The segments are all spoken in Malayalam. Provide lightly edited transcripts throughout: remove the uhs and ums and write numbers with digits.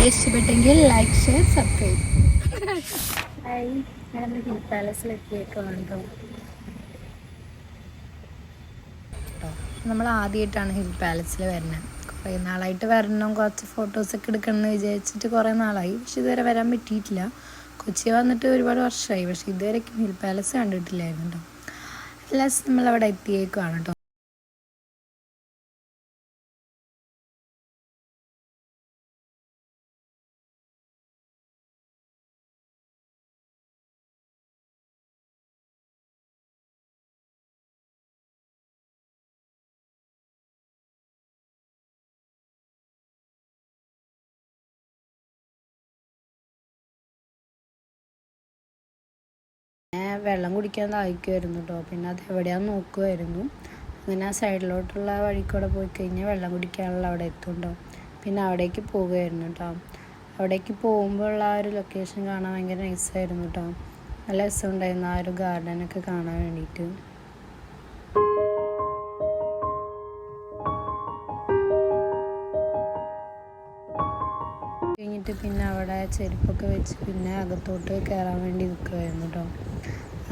വീഡിയോ ഇഷ്ടപ്പെട്ടെങ്കിൽ ലൈക്ക് ഷെയർ സബ്സ്ക്രൈബ്. ഹായ്, ഞാൻ ഹിൽ പാലസിലെത്തിയേക്കാണ്. നമ്മൾ ആദ്യമായിട്ടാണ് ഹിൽ പാലസിൽ വരുന്നത്. കുറേ നാളായിട്ട് വരണം, കുറച്ച് ഫോട്ടോസൊക്കെ എടുക്കണം എന്ന് വിചാരിച്ചിട്ട് കുറേ നാളായി. പക്ഷെ ഇതുവരെ വരാൻ പറ്റിയിട്ടില്ല. കൊച്ചി വന്നിട്ട് ഒരുപാട് വർഷമായി, പക്ഷെ ഇതുവരെ ഹിൽ പാലസ് കണ്ടിട്ടില്ലായിരുന്നു കേട്ടോ. ലാസ്റ്റ് നമ്മളവിടെ എത്തിയേക്കാണ് കേട്ടോ. വെള്ളം കുടിക്കാൻ ദാഹിക്കുമായിരുന്നു കേട്ടോ. പിന്നെ അത് എവിടെയാണെന്ന് നോക്കുമായിരുന്നു. അങ്ങനെ ആ സൈഡിലോട്ടുള്ള വഴിക്കൂടെ പോയി കഴിഞ്ഞാൽ വെള്ളം കുടിക്കാനുള്ള അവിടെ എത്തുന്നുണ്ടോ. പിന്നെ അവിടേക്ക് പോവുകയായിരുന്നു കേട്ടോ. അവിടേക്ക് പോകുമ്പോഴുള്ള ആ ഒരു ലൊക്കേഷൻ കാണാൻ ഭയങ്കര നൈസായിരുന്നു കേട്ടോ. നല്ല രസമുണ്ടായിരുന്നു ആ ഒരു ഗാർഡനൊക്കെ കാണാൻ വേണ്ടിയിട്ട്. കഴിഞ്ഞിട്ട് പിന്നെ അവിടെ ചെരുപ്പൊക്കെ വെച്ച് പിന്നെ അകത്തോട്ട് കയറാൻ വേണ്ടി നിൽക്കുമായിരുന്നു കേട്ടോ.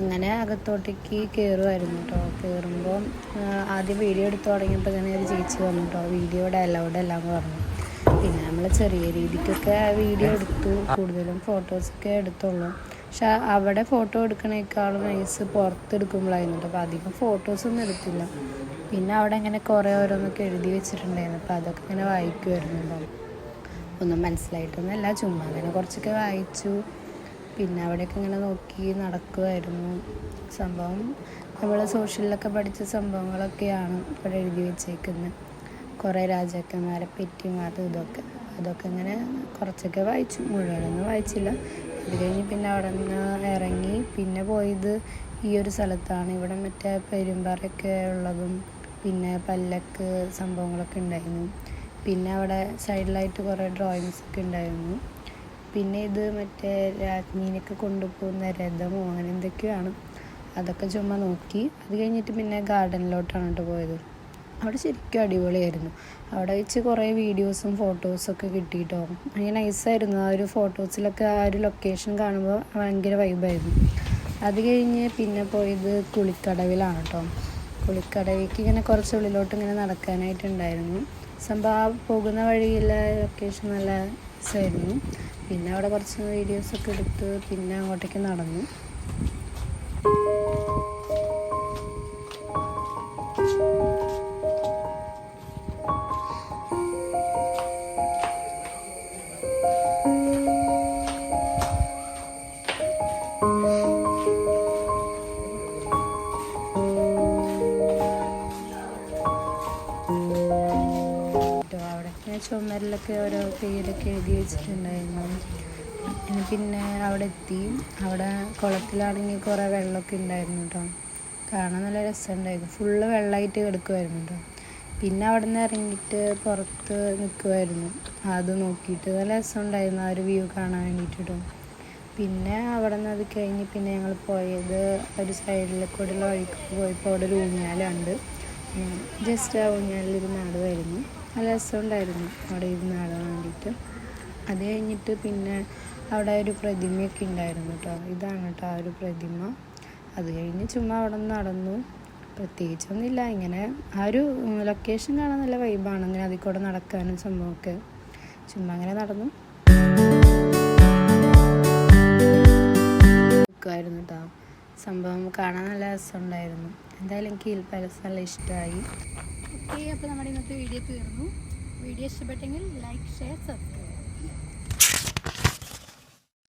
അങ്ങനെ അകത്തോട്ടേക്ക് കയറുമായിരുന്നു കേട്ടോ. കയറുമ്പോൾ ആദ്യം വീഡിയോ എടുത്ത് തുടങ്ങിയപ്പോൾ തന്നെ ഒരു ചേച്ചി വന്നു കേട്ടോ. വീഡിയോയുടെ അലൗഡ് എല്ലാം പറഞ്ഞു. പിന്നെ നമ്മൾ ചെറിയ രീതിക്കൊക്കെ വീഡിയോ എടുത്തു, കൂടുതലും ഫോട്ടോസൊക്കെ എടുത്തുള്ളൂ. പക്ഷെ അവിടെ ഫോട്ടോ എടുക്കണേക്കാളും നൈസ് പുറത്തെടുക്കുമ്പോഴായിരുന്നു കേട്ടോ. അപ്പോൾ അധികം ഫോട്ടോസൊന്നും എടുത്തില്ല. പിന്നെ അവിടെ ഇങ്ങനെ കുറേ ഓരോന്നൊക്കെ എഴുതി വെച്ചിട്ടുണ്ടായിരുന്നു. അപ്പോൾ അതൊക്കെ ഇങ്ങനെ വായിക്കുമായിരുന്നു കേട്ടോ. ഒന്നും മനസ്സിലായിട്ടൊന്നുമല്ല, ചുമ്മാ അങ്ങനെ കുറച്ചൊക്കെ വായിച്ചു. പിന്നെ അവിടെയൊക്കെ ഇങ്ങനെ നോക്കി നടക്കുമായിരുന്നു. സംഭവം നമ്മൾ സോഷ്യലിലൊക്കെ പഠിച്ച സംഭവങ്ങളൊക്കെയാണ് ഇവിടെ എഴുതി വെച്ചേക്കുന്നത്. കുറേ രാജാക്കന്മാരെ പറ്റിയും അതൊക്കെ ഇങ്ങനെ കുറച്ചൊക്കെ വായിച്ചു, മുഴുവനൊന്നും വായിച്ചില്ല. അത് കഴിഞ്ഞ് പിന്നെ അവിടെ നിന്ന് ഇറങ്ങി പിന്നെ പോയത് ഈ ഒരു സ്ഥലത്താണ്. ഇവിടെ മറ്റേ പെരുമ്പാറയൊക്കെ ഉള്ളതും പിന്നെ പല്ലക്ക് സംഭവങ്ങളൊക്കെ ഉണ്ടായിരുന്നു. പിന്നെ അവിടെ സൈഡിലായിട്ട് കുറേ ഡ്രോയിങ്സൊക്കെ ഉണ്ടായിരുന്നു. പിന്നെ ഇത് മറ്റേ രാജ്ഞീനൊക്കെ കൊണ്ടുപോകുന്ന രഥമോ അങ്ങനെ എന്തൊക്കെയാണ്, അതൊക്കെ ചുമ്മാ നോക്കി. അത് കഴിഞ്ഞിട്ട് പിന്നെ ഗാർഡനിലോട്ടാണ് കേട്ടോ പോയത്. അവിടെ ശരിക്കും അടിപൊളിയായിരുന്നു. അവിടെ വെച്ച് കുറേ വീഡിയോസും ഫോട്ടോസൊക്കെ കിട്ടിയിട്ടോ. അങ്ങനെ നൈസായിരുന്നു. ആ ഒരു ഫോട്ടോസിലൊക്കെ ആ ഒരു ലൊക്കേഷൻ കാണുമ്പോൾ ഭയങ്കര വൈബായിരുന്നു. അത് കഴിഞ്ഞ് പിന്നെ പോയത് കുളിക്കടവിലാണ് കേട്ടോ. കുളിക്കടവിക്ക് ഇങ്ങനെ കുറച്ച് ഉള്ളിലോട്ട് ഇങ്ങനെ നടക്കാനായിട്ടുണ്ടായിരുന്നു. സംഭവം പോകുന്ന വഴിയിലെ ലൊക്കേഷൻ നല്ല രസമായിരുന്നു. പിന്നെ അവിടെ കുറച്ച് വീഡിയോസൊക്കെ എടുത്ത് പിന്നെ അങ്ങോട്ടേക്ക് നടന്നു. ചുമരിലൊക്കെ ഓരോ പേരൊക്കെ എഴുതി വെച്ചിട്ടുണ്ടായിരുന്നു. പിന്നെ അവിടെ എത്തി. അവിടെ കുളത്തിലാണെങ്കിൽ കുറേ വെള്ളമൊക്കെ ഉണ്ടായിരുന്നു കേട്ടോ. കാണാൻ നല്ല രസമുണ്ടായിരുന്നു. ഫുള്ള് വെള്ളമായിട്ട് കിടക്കുമായിരുന്നു കേട്ടോ. പിന്നെ അവിടെ നിന്ന് ഇറങ്ങിയിട്ട് പുറത്ത് നിൽക്കുമായിരുന്നു. അത് നോക്കിയിട്ട് നല്ല രസമുണ്ടായിരുന്നു ആ ഒരു വ്യൂ കാണാൻ വേണ്ടിയിട്ട് കേട്ടോ. പിന്നെ അവിടെ നിന്ന് അത് കഴിഞ്ഞ് പിന്നെ ഞങ്ങൾ പോയത് ഒരു സൈഡിൽ കൂടെയുള്ള വഴിക്ക് പോയപ്പോൾ അവിടെ ഒരു ഊഞ്ഞാലുണ്ട്. ജസ്റ്റ് ആ ഊഞ്ഞാലിലിരുന്ന് ആടുമായിരുന്നു. നല്ല രസമുണ്ടായിരുന്നു അവിടെ ഇരുന്ന് ആടാൻ വേണ്ടിയിട്ട്. അത് കഴിഞ്ഞിട്ട് പിന്നെ അവിടെ ഒരു പ്രതിമയൊക്കെ ഉണ്ടായിരുന്നു കേട്ടോ. ഇതാണ് കേട്ടോ ആ ഒരു പ്രതിമ. അത് കഴിഞ്ഞ് ചുമ്മാ അവിടെ നിന്ന് നടന്നു. പ്രത്യേകിച്ചൊന്നുമില്ല, ഇങ്ങനെ ആ ഒരു ലൊക്കേഷൻ കാണാൻ നല്ല വൈബാണ്. അങ്ങനെ അതിൽ കൂടെ നടക്കാനും സംഭവമൊക്കെ ചുമ്മാ അങ്ങനെ നടന്നു നിൽക്കുമായിരുന്നു കേട്ടോ. സംഭവം കാണാൻ നല്ല രസമുണ്ടായിരുന്നു. എന്തായാലും എനിക്ക് ഹിൽ പാലസ് നല്ല ഇഷ്ടമായി. ഓക്കെ, അപ്പോൾ നമ്മുടെ ഇന്നത്തെ വീഡിയോ തീർന്നു. വീഡിയോ ഇഷ്ടപ്പെട്ടെങ്കിൽ ലൈക്ക് ഷെയർ സബ്സ്ക്രൈബ്.